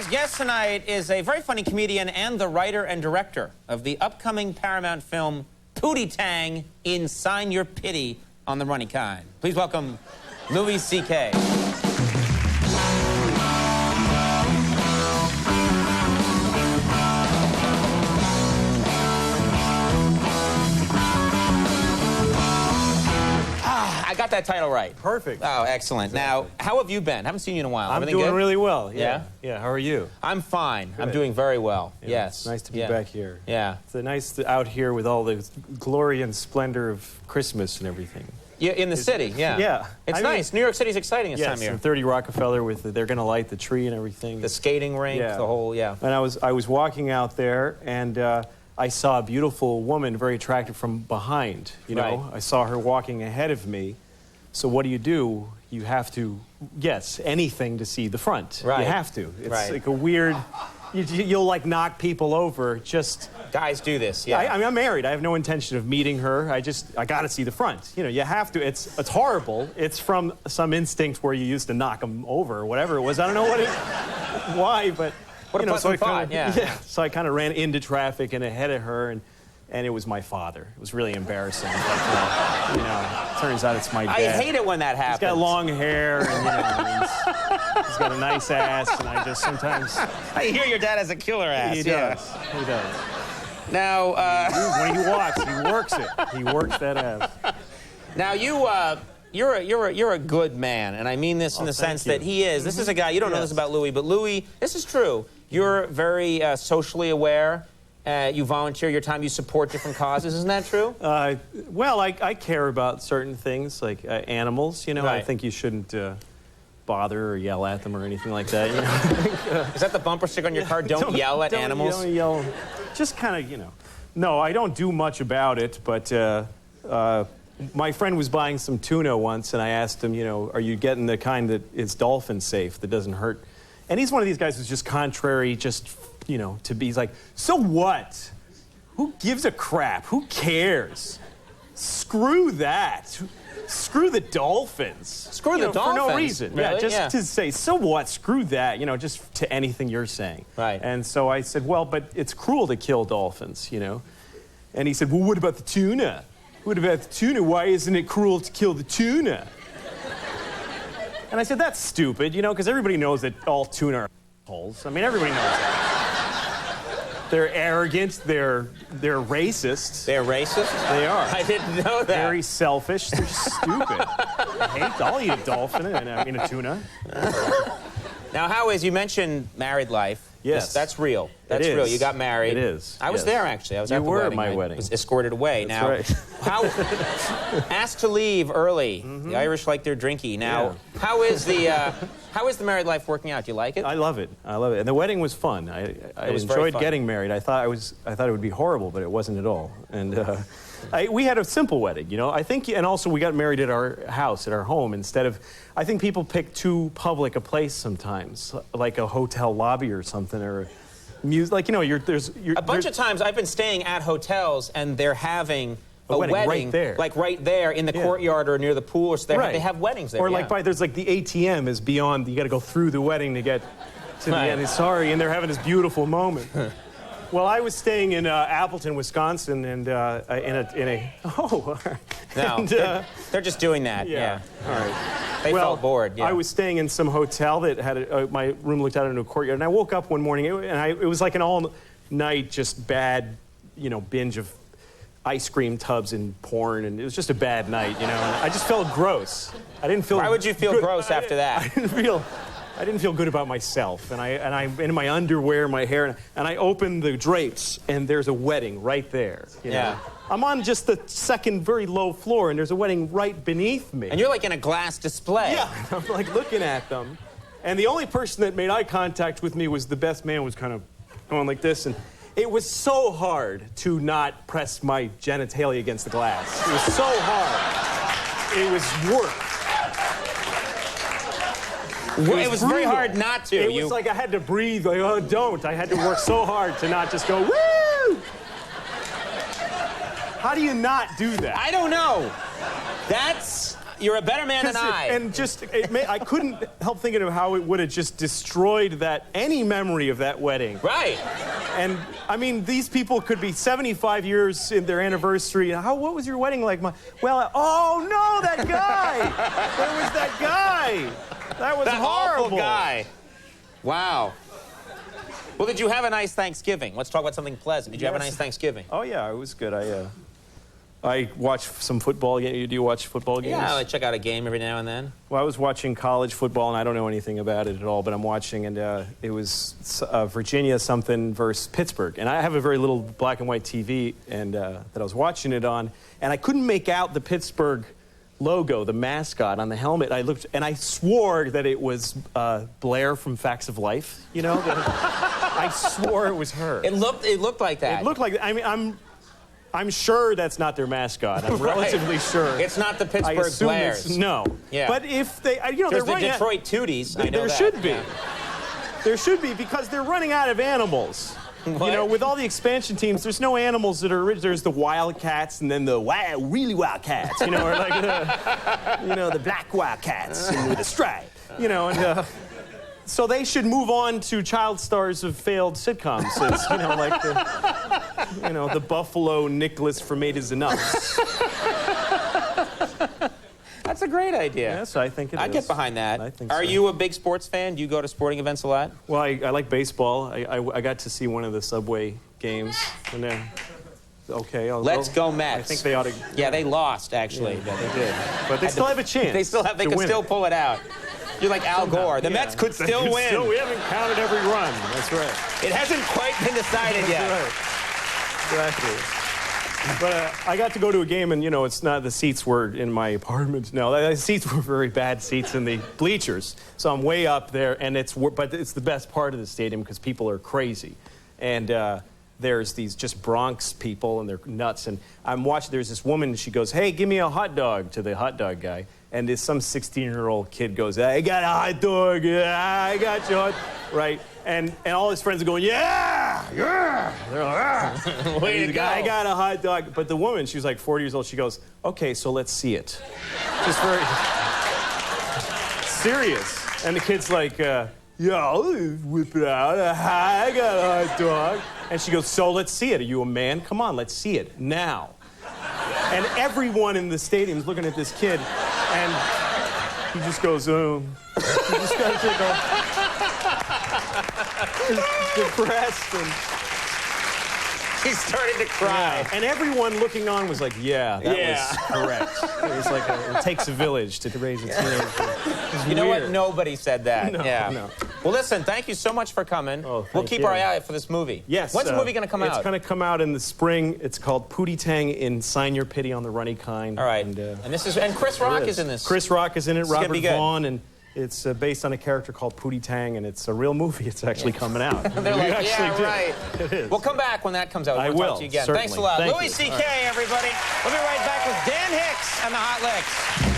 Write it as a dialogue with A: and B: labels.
A: guest tonight is a very funny comedian and the writer and director of the upcoming Paramount film Pootie Tang in Sign Your Pity on the Runny Kind. Please welcome Louis C.K. I got that title right.
B: Perfect.
A: Oh, excellent. Exactly. Now, how have you been? Haven't seen you in a while.
B: I'm
A: Everything
B: doing
A: good?
B: really well.
A: Yeah?
B: Yeah, how are you?
A: I'm fine.
B: Good.
A: I'm doing very well.
B: Yeah,
A: Yes.
B: It's nice to be back here.
A: Yeah.
B: It's nice to out here with all the glory and splendor of Christmas and everything.
A: Yeah, in the city, yeah.
B: Yeah.
A: It's nice. New York City's exciting this time of year.
B: And 30 Rockefeller they're going to light the tree and everything.
A: The skating rink, the whole,
B: And I was walking out there and I saw a beautiful woman, very attractive from behind, you know.
A: Right.
B: I saw her walking ahead of me. So what do? You have to, anything to see the front.
A: Right.
B: You have to. It's like a weird, you'll like knock people over just.
A: Guys do this, yeah.
B: I mean, I'm married. I have no intention of meeting her. I got to see the front. You know, you have to. It's horrible. It's from some instinct where you used to knock them over or whatever it was. I don't know why, but,
A: what a pleasant thought,
B: So I kind of ran into traffic and ahead of her, and it was my father. It was really embarrassing. But, you know, turns out it's my dad.
A: I hate it when that happens.
B: He's got long hair, and, you know, he's got a nice ass, and I just sometimes...
A: I hear your dad has a killer ass.
B: He does. He does.
A: Now,
B: when he walks, he works it. He works that ass.
A: Now, you're a good man, and I mean this in the sense that he is. This is a guy, you don't know this about Louis, but Louis, this is true. You're very socially aware. You volunteer your time, you support different causes, isn't that true?
B: Well, I care about certain things, like animals, you know.
A: Right.
B: I think you shouldn't bother or yell at them or anything like that, you know.
A: Is that the bumper sticker on your car? Don't yell at animals?
B: Don't yell. Just kind of, you know. No, I don't do much about it, but my friend was buying some tuna once, and I asked him, you know, are you getting the kind that is dolphin safe, that doesn't hurt? And he's one of these guys who's just contrary, just, you know, to be, he's like, so what? Who gives a crap? Who cares? Screw that. Screw the dolphins.
A: Screw the dolphins?
B: For no reason.
A: Really?
B: Yeah, just to say, so what? Screw that, you know, just to anything you're saying.
A: Right.
B: And so I said, well, but it's cruel to kill dolphins, you know. And he said, well, what about the tuna? What about the tuna? Why isn't it cruel to kill the tuna? And I said, that's stupid, you know, because everybody knows that all tuna are assholes. I mean, everybody knows that. They're arrogant, they're racist.
A: They're racist?
B: They are.
A: I didn't know that.
B: Very selfish, they're stupid. I'll eat a dolphin and I mean a tuna.
A: Now, how is, you mentioned married life.
B: Yes.
A: That's real. That's real. You got married.
B: It is.
A: I was there, actually. I was at the wedding.
B: You were at my wedding.
A: I was escorted away.
B: That's
A: now,
B: right.
A: Asked to leave early. The Irish like their drinky. Now, how is the married life working out? Do you like it?
B: I love it. I love it. And the wedding was fun. I enjoyed getting married. I thought it would be horrible, but it wasn't at all. And we had a simple wedding, you know. I think, and also we got married at our house, at our home, instead of. I think people pick too public a place sometimes, like a hotel lobby or something, or music. Like, you know,
A: a bunch of times I've been staying at hotels and they're having a wedding
B: right there,
A: like right there in the courtyard or near the pool. Or so they have weddings there.
B: Or like there's like the ATM is beyond. You got to go through the wedding to get to the end. Sorry, and they're having this beautiful moment. Well, I was staying in Appleton, Wisconsin, and
A: No, they're just doing that. Yeah.
B: All right.
A: They felt bored. Yeah.
B: I was staying in some hotel that had my room looked out into a courtyard, and I woke up one morning, and it was like an all-night just bad, you know, binge of ice cream tubs and porn, and it was just a bad night, you know. And I just felt gross. I didn't feel.
A: Why would you feel gross after that?
B: I didn't feel good about myself, and I'm in my underwear, my hair, and I opened the drapes, and there's a wedding right there. You know?
A: Yeah.
B: I'm on just the second, very low floor, and there's a wedding right beneath me.
A: And you're like in a glass display.
B: Yeah, I'm like looking at them, and the only person that made eye contact with me was the best man, was kind of going like this, and it was so hard to not press my genitalia against the glass. It was so hard. It was work.
A: It was very hard not to.
B: It was like I had to breathe, like, oh, don't. I had to work so hard to not just go, woo! How do you not do that?
A: I don't know. That's You're a better man than I.
B: And just, I couldn't help thinking of how it would have just destroyed any memory of that wedding.
A: Right.
B: And, I mean, these people could be 75 years in their anniversary. What was your wedding like? Oh, no, that guy! There was that guy! That was
A: that
B: horrible.
A: Awful guy. Wow. Well, did you have a nice Thanksgiving? Let's talk about something pleasant. Did you have a nice Thanksgiving?
B: Oh, yeah, it was good. I watch some football. Do you watch football games?
A: Yeah, I check out a game every now and then.
B: Well, I was watching college football, and I don't know anything about it at all, but I'm watching, and it was Virginia something versus Pittsburgh. And I have a very little black and white TV and that I was watching it on, and I couldn't make out the Pittsburgh logo, the mascot on the helmet. I looked, and I swore that it was Blair from Facts of Life, you know? I swore it was her.
A: It looked like that.
B: It looked like, I mean, I'm sure that's not their mascot. I'm relatively sure.
A: It's not the Pittsburgh Blairs.
B: No.
A: Yeah.
B: But if they,
A: there's the Detroit Tooties. I know
B: there
A: that.
B: should be.
A: Yeah.
B: There should be, because they're running out of animals.
A: What?
B: You know, with all the expansion teams, there's no animals that are. There's the Wildcats, and then the really Wildcats. You know, or like the black Wildcats with a stripe. You know, and. So they should move on to child stars of failed sitcoms. It's, you know, like the Buffalo Nicholas from Eight Is Enough.
A: That's a great idea.
B: Yes, I think it is.
A: I get behind that.
B: I think
A: Are
B: so.
A: you a big sports fan? Do you go to sporting events a lot?
B: Well, I like baseball. I got to see one of the Subway games. And then, okay.
A: Let's go Mets.
B: I think they ought to.
A: Yeah, they lost, actually.
B: Yeah, they did. But they still have a chance.
A: They can still pull it out. You're like Al Gore. The Mets could still win.
B: We haven't counted every run. That's right.
A: It hasn't quite been decided yet.
B: Right. Exactly. But I got to go to a game, and, it's not the seats were in my apartment. No, the seats were very bad seats in the bleachers. So I'm way up there, and but it's the best part of the stadium because people are crazy. And there's these just Bronx people, and they're nuts. And I'm watching, there's this woman, and she goes, "Hey, give me a hot dog," to the hot dog guy. And this some 16-year-old kid goes, "I got a hot dog, yeah, I got you," right? And all his friends are going, "Yeah, yeah." They're like,
A: Way to go.
B: "I got a hot dog." But the woman, she was like 40 years old. She goes, "Okay, so let's see it." Just very serious. And the kid's like, "Yeah, I'll whip it out. I got a hot dog." And she goes, "So let's see it. Are you a man? Come on, let's see it now." And everyone in the stadium's looking at this kid, and he just goes, "Oh." He just got to take off. He's depressed, and
A: He's starting to cry.
B: yeah. And everyone looking on was like, "Yeah, that was correct." It was like it takes a village to raise a teenager.
A: You know what? Nobody said that.
B: No,
A: yeah.
B: no.
A: Well, listen, thank you so much for coming.
B: Oh,
A: we'll
B: thank
A: keep
B: you.
A: our eye out for this movie.
B: Yes.
A: When's the movie going to come out?
B: It's going to come out in the spring. It's called Pootie Tang in Sign Your Pity on the Runny Kind.
A: All right. And Chris Rock is in this.
B: Chris Rock is in it.
A: It's gonna
B: Robert
A: be good.
B: Vaughn, and it's based on a character called Pootie Tang, and it's a real movie. It's actually coming out.
A: They're
B: We
A: like,
B: actually
A: yeah,
B: did.
A: right.
B: It is.
A: We'll come back when that comes out.
B: I
A: We'll
B: will,
A: talk to you again.
B: certainly.
A: Thanks a lot.
B: Thank
A: Louis
B: you.
A: C.K.,
B: All right.
A: everybody. We'll be right back with Dan Hicks and the Hot Licks.